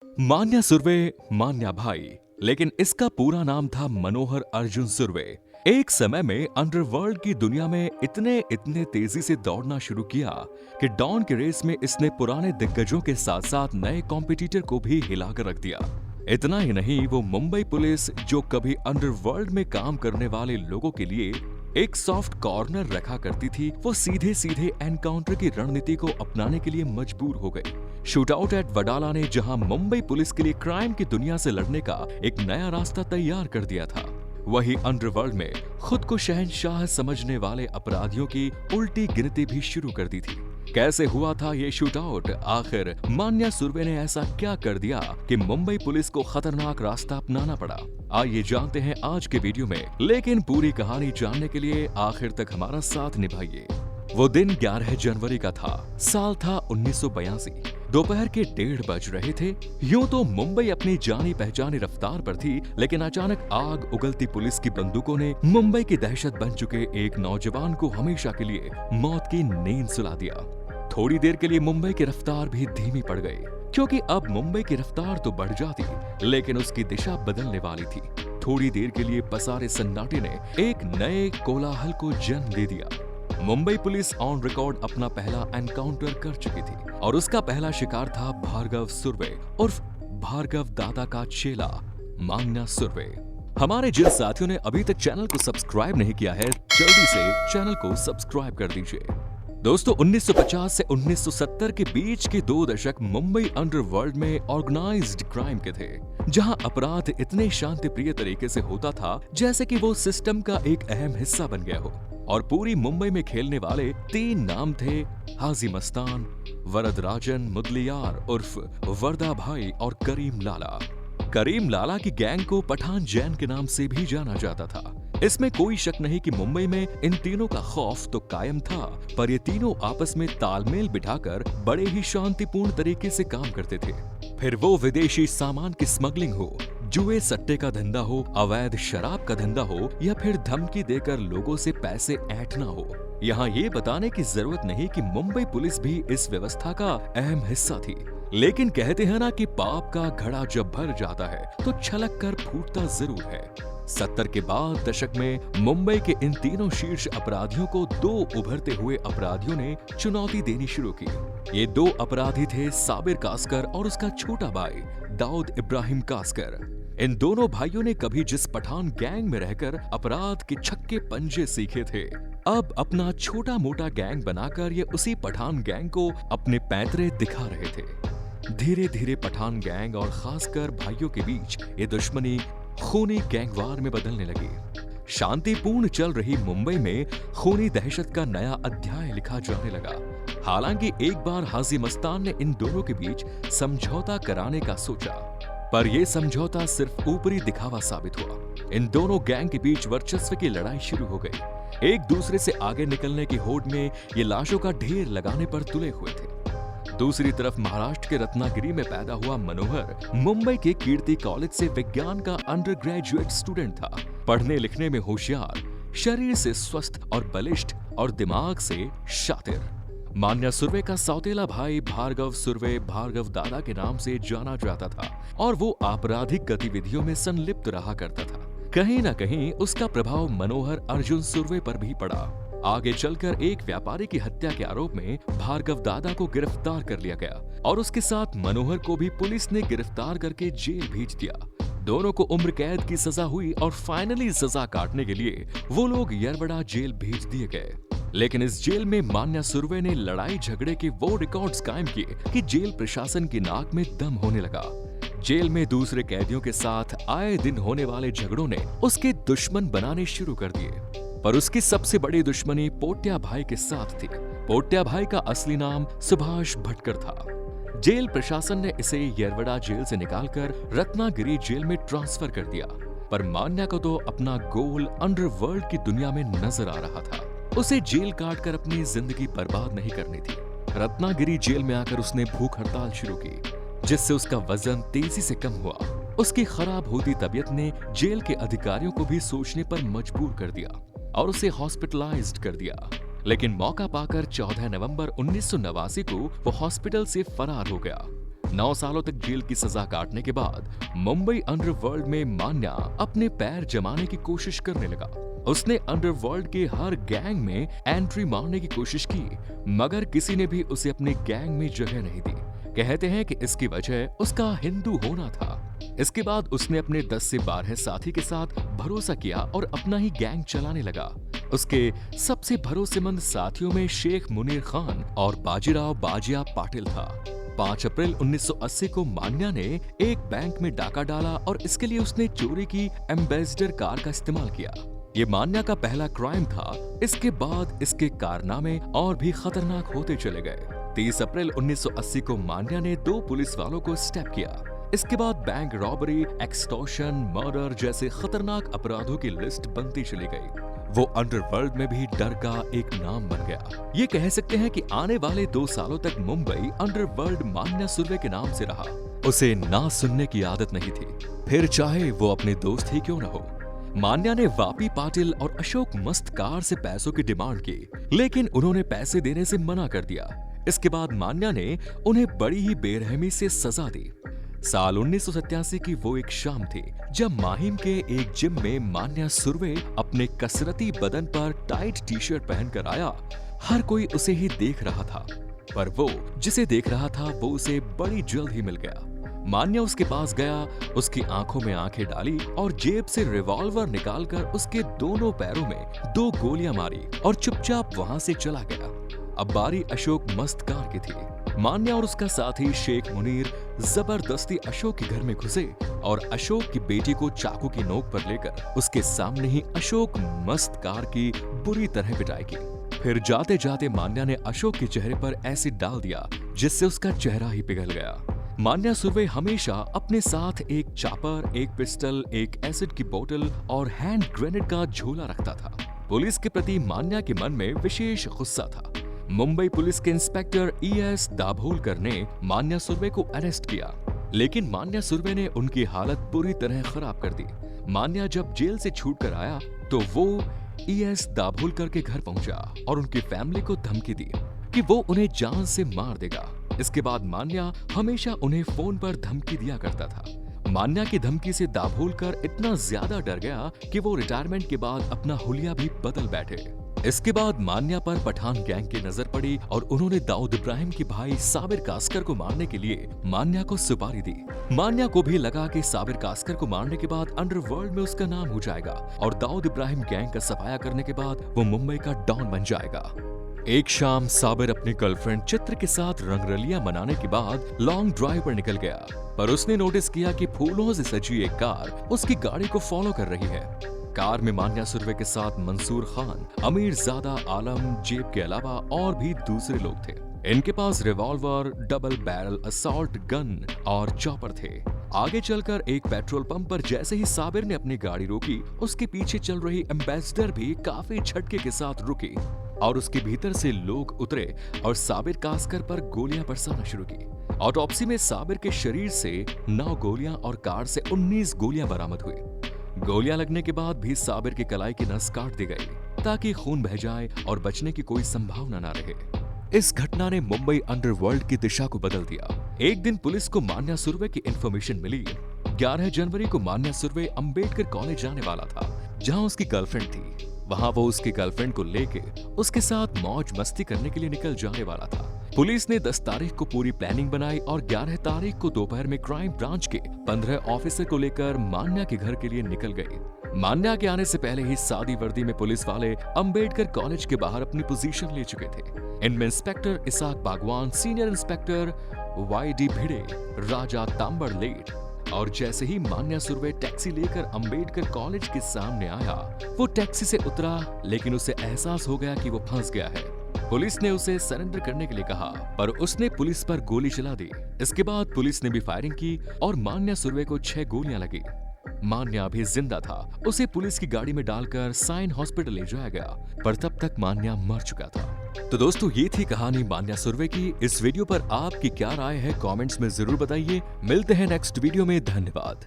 मान्या सुर्वे, मान्या भाई, लेकिन इसका पूरा नाम था मनोहर अर्जुन सुर्वे। एक समय में अंडरवर्ल्ड की दुनिया में इतने इतने तेजी से दौड़ना शुरू किया कि डॉन की रेस में इसने पुराने दिग्गजों के साथ साथ नए कॉम्पिटिटर को भी हिलाकर रख दिया। इतना ही नहीं, वो मुंबई पुलिस जो कभी अंडरवर्ल्ड में काम करने वाले लोगों के लिए एक सॉफ्ट कॉर्नर रखा करती थी, वो सीधे सीधे एनकाउंटर की रणनीति को अपनाने के लिए मजबूर हो गई। शूट आउट एट वडाला ने जहां मुंबई पुलिस के लिए क्राइम की दुनिया से लड़ने का एक नया रास्ता तैयार कर दिया था, वहीं अंडरवर्ल्ड में खुद को शहंशाह समझने वाले अपराधियों की उल्टी गिनती भी शुरू कर दी थी। कैसे हुआ था ये शूट आउट? आखिर मान्या सुर्वे ने ऐसा क्या कर दिया कि मुंबई पुलिस को खतरनाक रास्ता अपनाना पड़ा? आइए जानते हैं आज के वीडियो में, लेकिन पूरी कहानी जानने के लिए आखिर तक हमारा साथ निभाइए। वो दिन 11 जनवरी का था। साल था 1982। दोपहर के 1:30 बज रहे थे। यूं तो मुंबई अपनी जानी पहचानी रफ्तार पर थी, लेकिन अचानक आग उगलती पुलिस की बंदूकों ने मुंबई की दहशत बन चुके एक नौजवान को हमेशा के लिए मौत की नींद सुला दिया। थोड़ी देर के लिए मुंबई की रफ्तार भी धीमी पड़ गई, क्योंकि अब मुंबई की रफ्तार तो बढ़ जाती, लेकिन उसकी दिशा बदलने वाली थी। थोड़ी देर के लिए पसारे सन्नाटे ने एक नए कोलाहल को जन्म दे दिया। मुंबई पुलिस ऑन रिकॉर्ड अपना पहला एनकाउंटर कर चुकी थी और उसका पहला शिकार था भार्गव सुर्वे उर्फ भार्गव दादा का चेला मान्या सुर्वे। हमारे जिन साथियों ने अभी तक चैनल को सब्सक्राइब नहीं किया है, जल्दी से चैनल को सब्सक्राइब कर दीजिए। दोस्तों, 1950 से 1970 के बीच के 2 दशक मुंबई अंडरवर्ल्ड में ऑर्गेनाइज्ड क्राइम के थे, जहां अपराध इतने शांतिप्रिय तरीके से होता था जैसे कि वो सिस्टम का एक अहम हिस्सा बन गया हो। और पूरी मुंबई में खेलने वाले 3 नाम थे: हाजी मस्तान, वरदराजन मुदलियार उर्फ वर्दा भाई और करीम लाला। करीम लाला की गैंग को पठान जैन के नाम से भी जाना जाता था। इसमें कोई शक नहीं कि मुंबई में इन तीनों का खौफ तो कायम था, पर ये तीनों आपस में तालमेल बिठाकर बड़े ही शांतिपूर्ण तरीके से काम करते थे। फिर वो विदेशी सामान की स्मगलिंग हो, जुए सट्टे का धंधा हो, अवैध शराब का धंधा हो, या फिर धमकी देकर लोगों से पैसे ऐंठना हो, यहाँ ये बताने की जरूरत नहीं कि मुंबई पुलिस भी इस व्यवस्था का अहम हिस्सा थी। लेकिन कहते हैं ना कि पाप का घड़ा जब भर जाता है तो छलक कर फूटता जरूर है। 70 के बाद दशक में मुंबई के इन तीनों शीर्ष अपराधियों को 2 उभरते हुए अपराधियों ने चुनौती देनी शुरू की। ये 2 अपराधी थे साबिर कास्कर और उसका छोटा भाई दाऊद इब्राहिम कास्कर। इन दोनों भाइयों ने कभी जिस पठान गैंग में रहकर अपराध के छक्के पंजे सीखे थे, अब अपना छोटा मोटा गैंग बनाकर ये उसी पठान गैंग को अपने पैंतरे दिखा रहे थे। धीरे धीरे पठान गैंग और खासकर भाइयों के बीच ये दुश्मनी खूनी गैंगवार में बदलने लगी। शांतिपूर्ण चल रही मुंबई में खूनी दहशत का नया अध्याय लिखा जाने लगा। हालांकि एक बार हाजी मस्तान ने इन दोनों के बीच समझौता कराने का सोचा, पर यह समझौता सिर्फ ऊपरी दिखावा साबित हुआ। इन दोनों गैंग के बीच वर्चस्व की लड़ाई शुरू हो गई। एक दूसरे से आगे निकलने की होड़ में ये लाशों का ढेर लगाने पर तुले हुए थे। दूसरी तरफ महाराष्ट्र के रत्नागिरी में पैदा हुआ मनोहर मुंबई के कीर्ति कॉलेज से विज्ञान का अंडर ग्रेजुएट स्टूडेंट था। पढ़ने लिखने में होशियार, शरीर से स्वस्थ और बलिष्ठ और दिमाग से शातिर। मान्या सुर्वे का सौतेला भाई भार्गव सुर्वे भार्गव दादा के नाम से जाना जाता था और वो आपराधिक गतिविधियों में संलिप्त रहा करता था। कहीं न कहीं उसका प्रभाव मनोहर अर्जुन सुर्वे पर भी पड़ा। आगे चलकर एक व्यापारी की हत्या के आरोप में भार्गव दादा को गिरफ्तार कर लिया गया और उसके साथ मनोहर को भी पुलिस ने गिरफ्तार करके जेल भेज दिया। दोनों को उम्र कैद की सजा हुई और फाइनली सजा काटने के लिए वो लोग यरवड़ा जेल भेज दिए गए। लेकिन इस जेल में मान्या सुर्वे ने लड़ाई झगड़े के वो रिकॉर्ड्स कायम किए कि जेल प्रशासन की नाक में दम होने लगा। जेल में दूसरे कैदियों के साथ आए दिन होने वाले झगड़ों ने उसके दुश्मन बनाने शुरू कर दिए, पर उसकी सबसे बड़ी दुश्मनी पोट्या भाई के साथ थी। पोट्या भाई का असली नाम सुभाष भटकर था। जेल प्रशासन ने इसे यरवड़ा जेल से निकालकर रत्नागिरी जेल में ट्रांसफर कर दिया, पर मान्या को तो अपना गोल अंडरवर्ल्ड की दुनिया में नजर आ रहा था। उसे जेल काट कर अपनी जिंदगी बर्बाद नहीं करनी थी। रत्नागिरी जेल में आकर उसने भूख हड़ताल शुरू की, जिससे उसका वजन तेजी से कम हुआ। उसकी खराब होती तबीयत ने जेल के अधिकारियों को भी सोचने पर मजबूर कर दिया और उसे हॉस्पिटलाइज्ड कर दिया। लेकिन मौका पाकर 14 नवंबर 1989 को वो हॉस्पिटल से फरार हो गया। 9 सालों तक जेल की सजा काटने के बाद मुंबई अंडरवर्ल्ड में मान्या अपने पैर जमाने की कोशिश करने लगा। उसने अंडरवर्ल्ड के हर गैंग में एंट्री मारने की कोशिश की, मगर किसी ने भी उसे अपने गैंग में जगह नहीं दी। कहते हैं कि इसकी वजह उसका हिंदू होना था। इसके बाद उसने अपने 10 से 12 साथी के साथ भरोसा किया और अपना ही गैंग चलाने लगा। उसके सबसे भरोसेमंद साथियों में शेख मुनीर खान और बाजीराव बाजिया पाटिल था। 5 अप्रैल 1980 को मान्या ने एक बैंक में डाका डाला और इसके लिए उसने चोरी की एम्बेसडर कार का इस्तेमाल किया। ये मान्या का पहला क्राइम था। इसके बाद इसके कारनामे और भी खतरनाक होते चले गए। 30 अप्रैल 1980 को मान्या ने 2 पुलिस वालों को स्टैप किया। इसके बाद बैंक रॉबरी, एक्सटॉर्शन, मर्डर जैसे खतरनाक अपराधों की लिस्ट बनती चली गई। वो अंडरवर्ल्ड में भी डर का एक नाम बन गया। ये कह सकते हैं कि आने वाले 2 सालों तक मुंबई अंडरवर्ल्ड मान्या सुर्वे के नाम से रहा। उसे ना सुनने की आदत नहीं थी, फिर चाहे वो अपने दोस्त ही क्यों न हो। मान्या ने वापी पाटिल और अशोक मस्तकार से पैसों की डिमांड की, लेकिन उन्होंने पैसे देने से मना कर दिया। इसके बाद मान्या ने उन्हें बड़ी ही बेरहमी से सजा दी। साल 1987 की वो एक शाम थी जब माहिम के एक जिम में मान्या सुर्वे अपने कसरती बदन पर टाइट टी-शर्ट पहनकर आया। हर कोई उसे ही देख रहा था, पर वो जिसे देख रहा था वो उसे बड़ी जल्द ही मिल गया। मान्या उसके पास गया, उसकी आंखों में आंखें डाली और जेब से रिवॉल्वर निकालकर उसके दोनों पैरों में 2 गोलियां मारी और चुपचाप वहां से चला गया। अब बारी अशोक मस्तकार की थी। मान्या और उसका साथी शेख मुनीर जबरदस्ती अशोक के घर में घुसे और अशोक की बेटी को चाकू की नोक पर लेकर उसके सामने ही अशोक मस्तकार की बुरी तरह पिटाई की। फिर जाते जाते मान्या ने अशोक के चेहरे पर एसिड डाल दिया, जिससे उसका चेहरा ही पिघल गया। मान्या सुर्वे हमेशा अपने साथ एक चापर, एक पिस्टल, एक एसिड की बोतल और हैंड ग्रेनेड का झोला रखता था। पुलिस के प्रति मान्या के मन में विशेष गुस्सा था। मुंबई पुलिस के इंस्पेक्टर ES दाभोलकर ने मान्या सुर्वे को अरेस्ट किया, लेकिन मान्या सुर्वे ने उनकी हालत पूरी तरह खराब कर दी। मान्या जब जेल से छूटकर आया तो वो ES दाभोलकर के घर पहुंचा और उनकी फैमिली को धमकी दी कि वो उन्हें जान से मार देगा। इसके बाद मान्या हमेशा उन्हें फोन पर धमकी दिया करता था। मान्या की धमकी से दाभोलकर इतना ज्यादा डर गया कि वो रिटायरमेंट के बाद अपना हुलिया भी बदल बैठे। इसके बाद मान्या पर पठान गैंग की नजर पड़ी और उन्होंने दाऊद इब्राहिम के भाई साबिर कास्कर को मारने के लिए मान्या को सुपारी दी। मान्या को भी लगा कि साबिर कास्कर को मारने के बाद अंडरवर्ल्ड में उसका नाम हो जाएगा और दाऊद इब्राहिम गैंग का सफाया करने के बाद वो मुंबई का डॉन बन जाएगा। एक शाम साबिर अपनी गर्लफ्रेंड चित्र के साथ रंगरलियां मनाने के बाद लॉन्ग ड्राइव पर निकल गया, पर उसने नोटिस किया कि फूलों से सजी एक कार उसकी गाड़ी को फॉलो कर रही है। कार में मान्या सुर्वे के साथ मंसूर खान, अमीरजादा आलम, जेब के अलावा और भी दूसरे लोग थे। इनके पास revolver, double barrel assault gun और चॉपर थे। आगे चलकर एक पेट्रोल पंप पर जैसे ही साबिर ने अपनी गाड़ी रोकी, उसके पीछे चल रही एम्बेसडर भी काफी झटके के साथ रुकी और उसके भीतर से लोग उतरे और साबिर कास्कर पर गोलियां बरसाना शुरू की। ऑटोप्सी में साबिर के शरीर से 9 गोलियां और कार से 19 गोलियां बरामद हुई। गोलियां लगने के बाद भी साबिर की कलाई की नस काट दी गई ताकि खून बह जाए और बचने की कोई संभावना न रहे। इस घटना ने मुंबई अंडरवर्ल्ड की दिशा को बदल दिया। एक दिन पुलिस को मान्या सुर्वे की इंफॉर्मेशन मिली। 11 जनवरी को मान्या सुर्वे अंबेडकर कॉलेज जाने वाला था, जहां उसकी गर्लफ्रेंड थी। वहां वो उसकी गर्लफ्रेंड को लेके उसके साथ मौज मस्ती करने के लिए निकल जाने वाला था। पुलिस ने 10 तारीख को पूरी प्लानिंग बनाई और 11 तारीख को दोपहर में क्राइम ब्रांच के 15 ऑफिसर को लेकर मान्या के घर के लिए निकल गई। मान्या के आने से पहले ही सादी वर्दी में पुलिस वाले अंबेडकर कॉलेज के बाहर अपनी पोजीशन ले चुके थे। इनमें इंस्पेक्टर इसाक बागवान, सीनियर इंस्पेक्टर YD भिड़े, राजा तांबड़ लेट। और जैसे ही मान्या सुर्वे टैक्सी लेकर अंबेडकर कॉलेज के सामने आया, वो टैक्सी से उतरा, लेकिन उसे एहसास हो गया कि वो फंस गया है। पुलिस ने उसे सरेंडर करने के लिए कहा, पर उसने पुलिस पर गोली चला दी। इसके बाद पुलिस ने भी फायरिंग की और मान्या सुर्वे को 6 गोलियां लगी। मान्या अभी जिंदा था। उसे पुलिस की गाड़ी में डालकर साइन हॉस्पिटल ले जाया गया, पर तब तक मान्या मर चुका था। तो दोस्तों, ये थी कहानी मान्या सुर्वे की। इस वीडियो पर आपकी क्या राय है कमेंट्स में जरूर बताइए। मिलते हैं नेक्स्ट वीडियो में। धन्यवाद।